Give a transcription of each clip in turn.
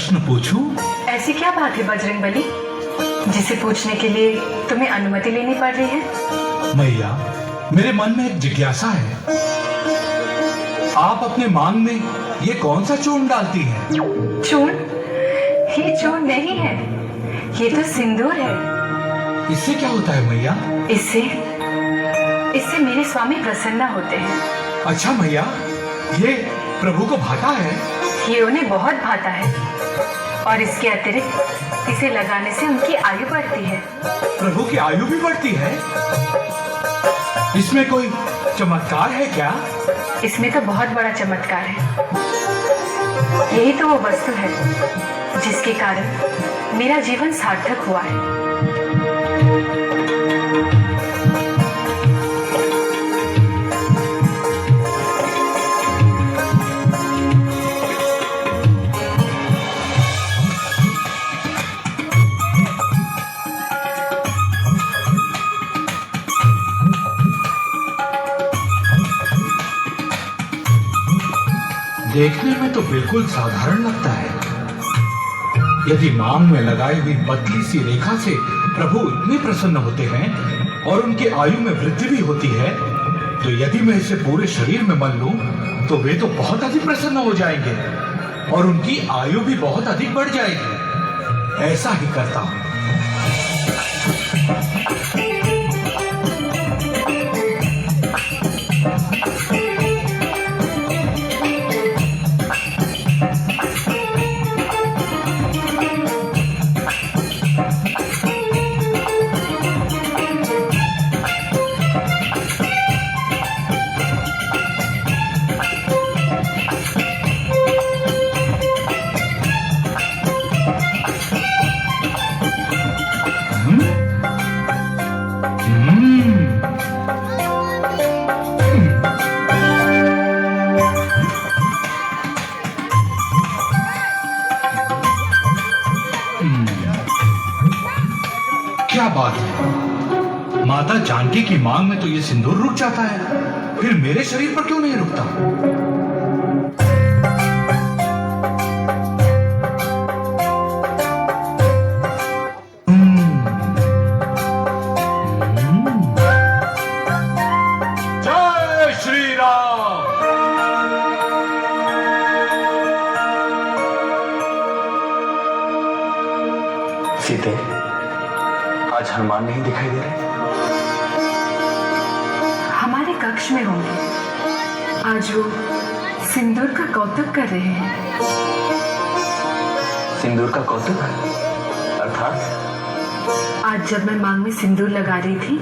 प्रश्न पूछूं? ऐसी क्या बात है बजरंगबली जिसे पूछने के लिए तुम्हें अनुमति लेनी पड़ रही है? मैया, मेरे मन में एक जिज्ञासा है। आप अपने मांग में ये कौन सा चूर्ण डालती हैं? चूर्ण? ये चूर्ण नहीं है, ये तो सिंदूर है। इससे क्या होता है मैया? इससे मेरे स्वामी प्रसन्न होते हैं। अच्छा मैया, ये प्रभु को भाता है? ये उन्हें बहुत भाता है और इसके अतिरिक्त इसे लगाने से उनकी आयु बढ़ती है। प्रभु की आयु भी बढ़ती है? इसमें कोई चमत्कार है क्या? इसमें तो बहुत बड़ा चमत्कार है। यही तो वो वस्तु है जिसके कारण मेरा जीवन सार्थक हुआ है। देखने में तो बिल्कुल साधारण लगता है। यदि मांग में लगाई हुई पतली सी रेखा से प्रभु इतने प्रसन्न होते हैं और उनकी आयु में वृद्धि भी होती है, तो यदि मैं इसे पूरे शरीर में मल लूं, तो वे तो बहुत अधिक प्रसन्न हो जाएंगे और उनकी आयु भी बहुत अधिक बढ़ जाएगी। ऐसा ही करता हूं। क्या बात है, माता जानकी की मांग में तो ये सिंदूर रुक जाता है, फिर मेरे शरीर पर क्यों नहीं रुकता? जय श्री राम। सीते, आज हनुमान नहीं दिखाई दे रहे? हमारे कक्ष में होंगे। आज वो सिंदूर का कौतुक कर रहे हैं। सिंदूर का कौतुक? अर्थात? आज जब मैं मांग में सिंदूर लगा रही थी,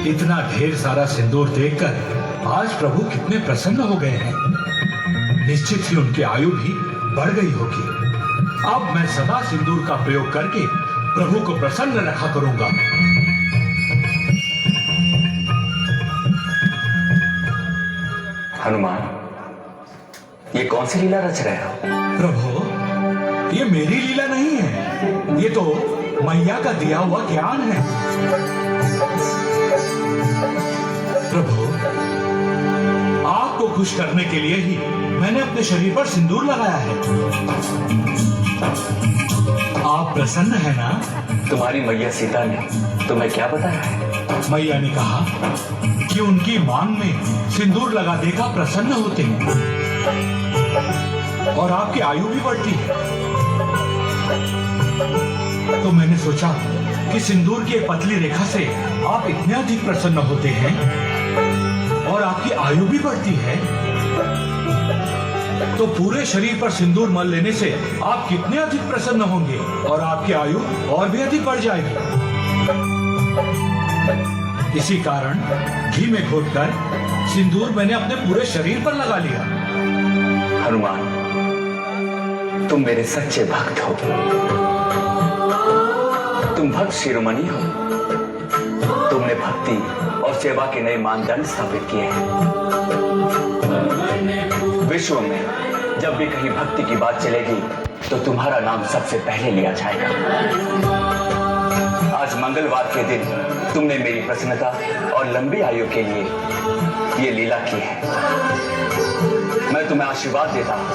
इतना ढेर सारा सिंदूर देखकर आज प्रभु कितने प्रसन्न हो गए हैं। निश्चित ही उनकी आयु भी बढ़ गई होगी। अब मैं सदा सिंदूर का प्रयोग करके प्रभु को प्रसन्न रखा करूंगा। हनुमान, ये कौन सी लीला रच रहे हो? प्रभु, ये मेरी लीला नहीं है, ये तो मैया का दिया हुआ ज्ञान है। प्रभु, आपको खुश करने के लिए ही मैंने अपने शरीर पर सिंदूर लगाया है। आप प्रसन्न है ना? तुम्हारी मैया सीता ने तुम्हें क्या बताया है? मैया ने कहा कि उनकी मांग में सिंदूर लगा देकर प्रसन्न होते हैं और आपकी आयु भी बढ़ती है। तो मैंने सोचा कि सिंदूर की एक पतली रेखा से आप इतने अधिक प्रसन्न होते हैं और आपकी आयु भी बढ़ती है, तो पूरे शरीर पर सिंदूर मल लेने से आप कितने अधिक प्रसन्न होंगे और आपकी आयु और भी अधिक बढ़ जाएगी। इसी कारण घी में घोटकर सिंदूर मैंने अपने पूरे शरीर पर लगा लिया। हनुमान, तुम मेरे सच्चे भक्त हो, तुम भक्त शिरोमणि हो। तुमने भक्ति और सेवा के नए मानदंड स्थापित किए हैं। विश्व में जब भी कहीं भक्ति की बात चलेगी तो तुम्हारा नाम सबसे पहले लिया जाएगा। आज मंगलवार के दिन तुमने मेरी प्रसन्नता और लंबी आयु के लिए ये लीला की है। मैं तुम्हें आशीर्वाद देता हूं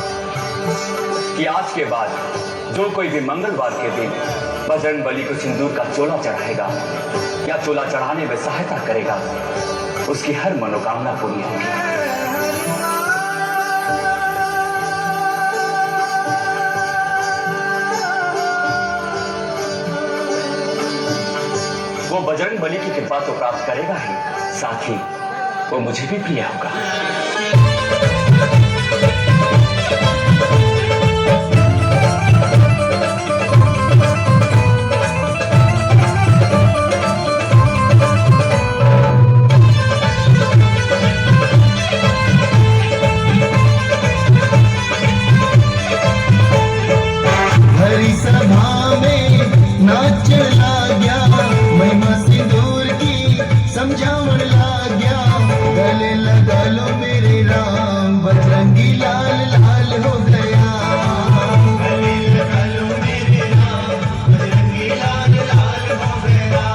कि आज के बाद जो कोई भी मंगलवार के दिन बजरंगबली को सिंदूर का चोला चढ़ाएगा या चोला चढ़ाने में सहायता करेगा, उसकी हर मनोकामना पूरी होगी। वो बजरंगबली की कृपा तो प्राप्त करेगा ही, साथ ही वो मुझे भी प्रिय होगा। हरी सभा में नाच लाग्या, महिमा सिंदूर की समझावन लाग्या। गले लगा लो मेरे राम, बजरंगी लाल लाल हो गया। गले लगा लो मेरे राम, बजरंगी लाल लाल हो गया।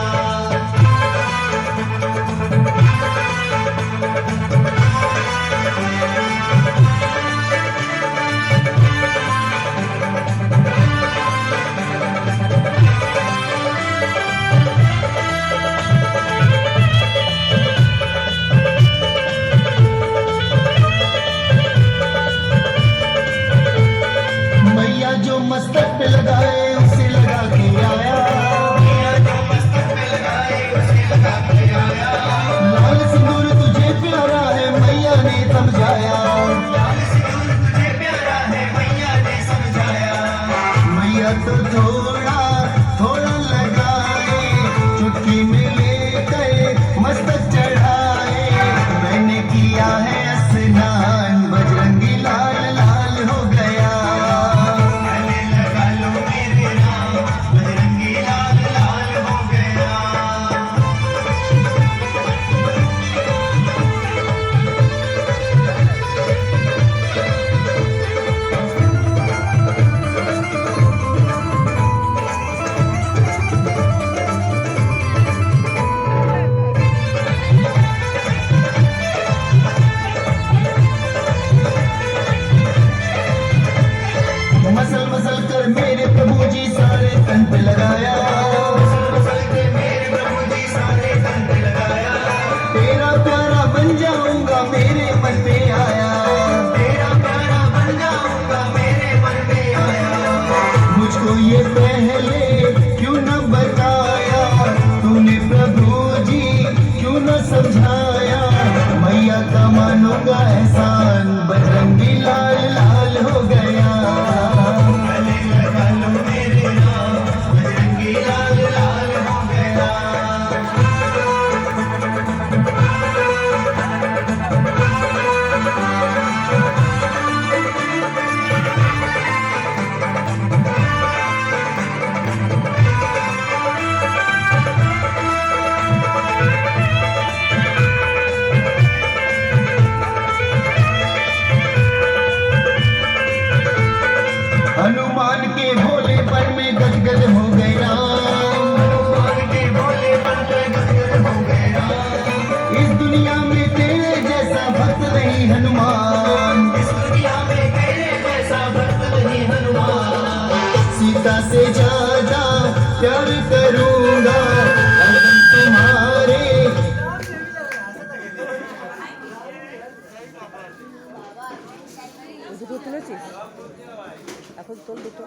मैया जो मस्तक पे लगाए उसे लगा के आया। मैया जो मस्तक पे लगाए उसे लगा के आया। लाल सिंदूर तुझे प्यारा है मैया ने समझाया। लाल सिंदूर तुझे प्यारा है मैया ने समझाया। मैया तो थोड़ा थोड़ा लगाए, चुटकी में लेकर मस्तक चढ़ाए। मैंने किया है स्नान, बजरंगी लाल लाल हो गया। गले लगा लो मेरे राम, बजरंगी लाल लाल हो गया। मसल मसल कर मेरे प्रभु जी सारे तन पे लगाया। मसल मसल के मेरे प्रभु जी सारे तन पे लगाया। तेरा प्यारा बन जाऊंगा मेरे मन पे आया। तेरा प्यारा बन जाऊंगा मेरे मन पे आया। मुझको ये पहले क्यों न बताया, तूने प्रभु जी क्यों न समझाया। मैया का मानूंगा एहसान, बजरंगी लाल लाल हो गया। गले लगा लो मेरे राम, बजरंगी लाल लाल हो गया। हनुमान के भोले पर में गदगद हो गया। हनुमान के भोले पर में गदगद हो गया। इस दुनिया में तेरे जैसा भक्त नहीं हनुमान। इस दुनिया में तेरे जैसा भक्त नहीं हनुमान। सीता से ज्यादा प्यार करूंगा हरदम तुम्हारे। দুটো তুলেছিস এখন তোল দুটো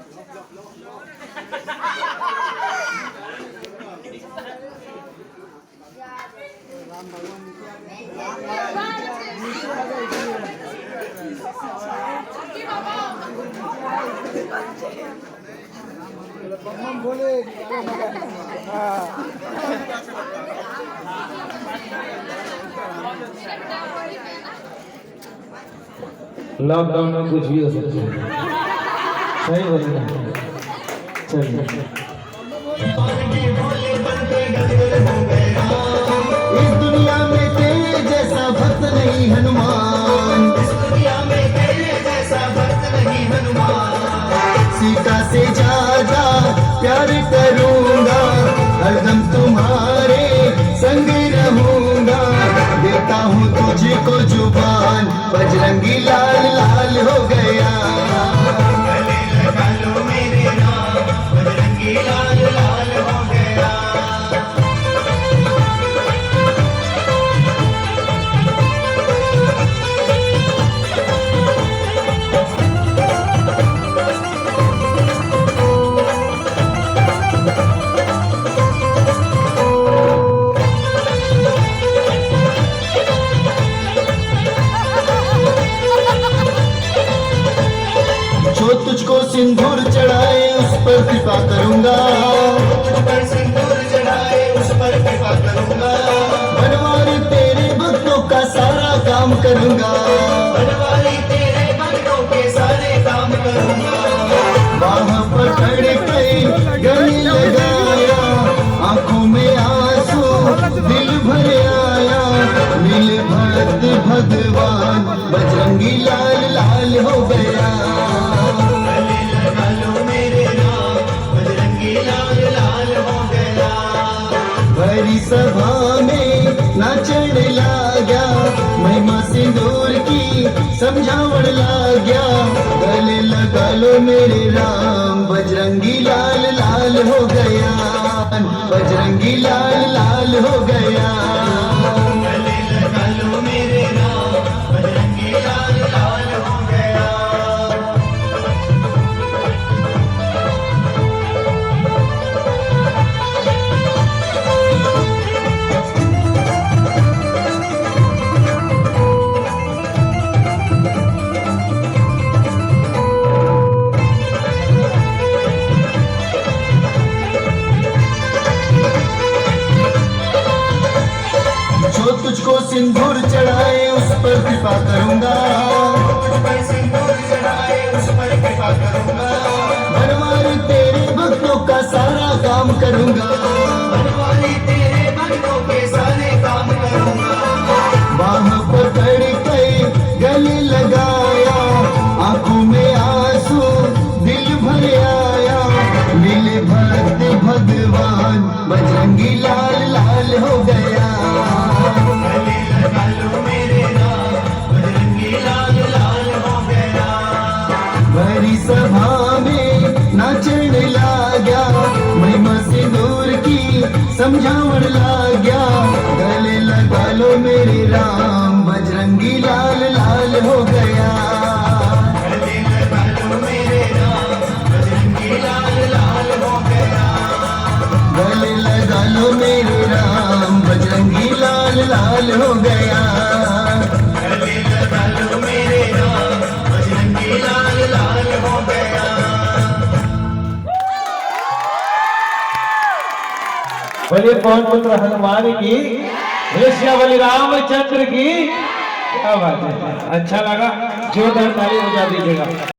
लॉकडाउन में कुछ भी हो सकता है। सही बोले ना? चलिए इस दुनिया में तेरे जैसा भक्त नहीं हनुमान, इस दुनिया में तेरे जैसा भक्त नहीं हनुमान। सीता से ज्यादा प्यार करूंगा, हरदम तुम्हारे संग रहूंगा। देता हूँ तुझको जुबान, बजरंगी लाल लाल हो गया। गले लगा लो मेरे नाम, बजरंगी लाल लाल हो गया। जो तुझको सिंदूर चढ़ाए उस पर कृपा करूंगा, तुझ पर सिंदूर चढ़ाए उस पर कृपा करूंगा। बनवारी तेरे भक्तों का सारा काम करूंगा, बनवारी तेरे भक्तों के सारे काम करूंगा। वहाँ पकड़ के गले लगाया, आंखों में आंसू दिल भर आया। मिल भक्त भगवान, बजरंगी लाल लाल हो गया। गले लगा लो मेरे नाम, बजरंगी लाल लाल हो गया। भरी सभा में नाचने लगा, महिमा सिंदूर की समझावड़ लगा। गले लगा लो मेरे राम, बजरंगी लाल लाल हो गया। बजरंगी लाल लाल हो गया। गले लगा लो मेरे राम, बजरंगी लाल लाल हो गया। जो तुझको सिंदूर चढ़ाए उस पर कृपा करूंगा, तुझ पर सिंदूर चढ़ाए उस पर कृपा करूंगा। बनवारी तेरे भक्तों का सारा काम करूंगा, बनवारी तेरे भक्तों के सारे काम करूंगा। बाह पकड़ के गले लगाया, आंखों में आंसू दिल भर आया। मिले भक्त भगवान, बजरंगी लाल लाल हो गया। गले लगा लो मेरे नाम, बजरंगी लाल लाल हो गया। भरी सभा में नाचने लगा, महिमा सिंदूर की समझावड़ लगा। गले लगा लो मेरे राम, बजरंगी लाल लाल हो गया। गले लगा लो मेरे राम, बजरंगी लाल लाल हो गया। गले लगा लो मेरे राम, बजरंगी लाल लाल हो गया। गले लगा लो मेरे राम, बजरंगी लाल लाल हो गया। बोलिए पवन पुत्र हनुमान की, बलि रामचंद्र की। क्या बात है, अच्छा लगा, जोरदार ताली बजा दीजिएगा।